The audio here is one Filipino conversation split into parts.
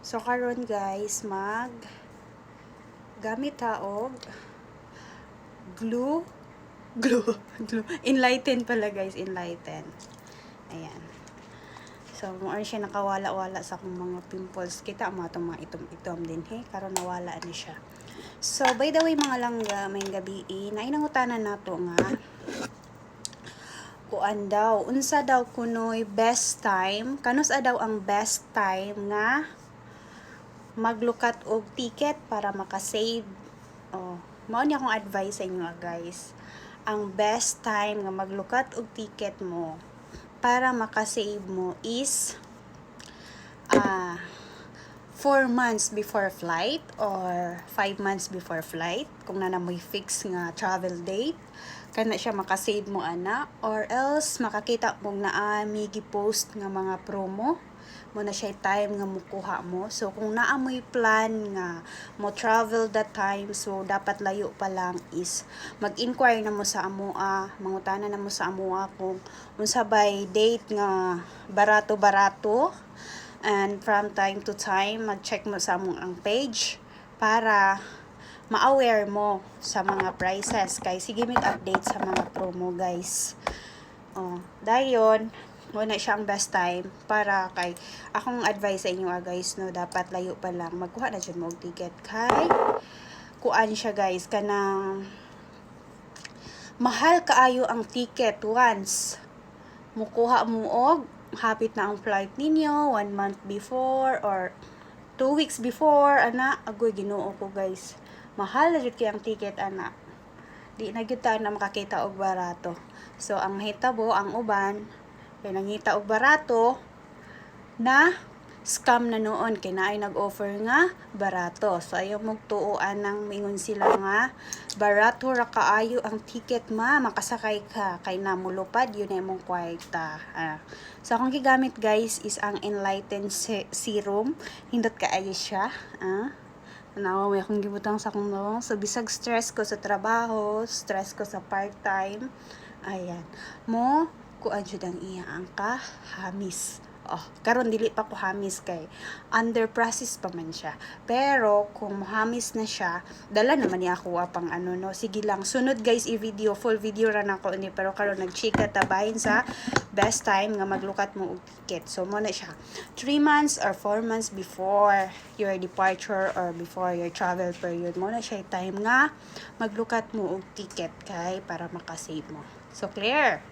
So karon guys, gamit ta og glue, glue, glue. Enlighten pala guys, enlighten. Ayan. So mo siya nakawala-wala sa akong mga pimples. Kita mo atong mga itom-itom din karon nawala ni siya. So by the way mga langga, may gabi nainangutanan nato nga kuan daw, unsa daw kunoy best time, kanus daw ang best time nga maglukat og ticket para makasave. Mao ni akong advice sa inyo guys. Ang best time nga maglukat og ticket mo para makasave mo is 4 months before flight or 5 months before flight kung mo'y fix nga travel date kana siya makasave mo ana, or else makakita mo naa may gi-post nga mga promo mo na siya time nga mukuha mo. So kung naa mo'y plan nga mo travel that time, so dapat layo pa lang is mag-inquire na mo sa amoa, mangutana na mo sa amoa kung unsa bay date nga barato-barato. And from time to time, mag-check mo sa among ang page para ma-aware mo sa mga prices. Kay sige mig update sa mga promo guys. Dayon, muna siya ang best time para kay akong advice sa inyo guys, no, dapat layo pa lang magkuha na dyan mo og ticket kay kuan siya guys, kanang mahal kaayo ang ticket once mukuha mo og hapit na ang flight ninyo 1 month before or 2 weeks before ana. Agoy Ginoo ko guys, mahal na jud kay ang ticket ana, di na gyud ta na makakita og barato. So ang mahitabo ang uban kay nangita og barato na scam na noon kay naay nag-offer nga barato. So ayaw mong tuoan nang mingon sila nga barato ra kaayo ang ticket makasakay ka kay namulupad yun ay mong kwarta. So akong gigamit guys is ang Enlighten Serum, hindot kaayo siya. Nawa may akong gibutang sa akong nawang. So bisag stress ko sa trabaho, stress ko sa part-time, ayan mo kuan jud ang iya ang hamis. Karon dili pa ko hamis kay under process pa man siya. Pero kung hamis na siya, dala naman ni ako pang no. Sige lang, sunod guys i-video, full video ra nako ni, pero karon nagchika ta bahin sa best time nga maglukat mo og ticket. So mo na siya 3 months or 4 months before your departure or before your travel period. Mo na siya time nga maglukat mo og ticket kay para makasave mo. So clear?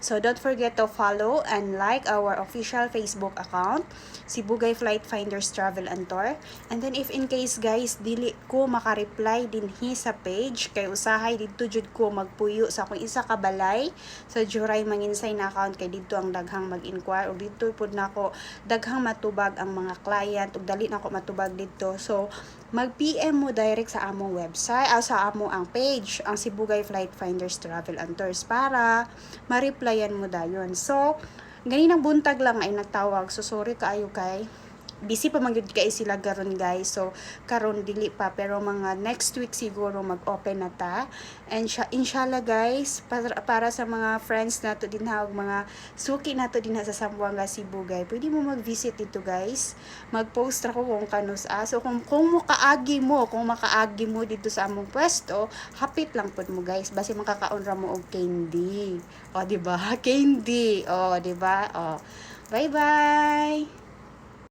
So don't forget to follow and like our official Facebook account, Sibugay Flight Finders Travel and Tour. And then if in case guys dili ko makareply dinhi sa page kay usahay didto jud ko magpuyo sa akong isa ka balay sa Juray Manginsay na account, kay didto ang daghang mag-inquire ug didto pud nako daghang matubag ang mga client ug dali nako matubag didto. So mag-PM mo direct sa among website sa among ang page, ang Sibugay Flight Finders Travel and Tours, para ma-replyan mo dayon. So ganinang buntag lang ay nagtawag, so sorry kaayo kay busy pa man gyud kay sila garon guys. So karon dili pa, pero mga next week siguro mag-open na ta. And inshallah guys, para sa mga friends nato din ug mga suki nato din sa Zamboanga, Sibugay, pwede mo mag-visit dito guys. Mag-post ra ko kung kanus so kung makaagi mo dito sa among pwesto, hapit lang pud mo guys, basi makakaon ra mo og candy. Di ba? Candy. Di ba? Bye bye.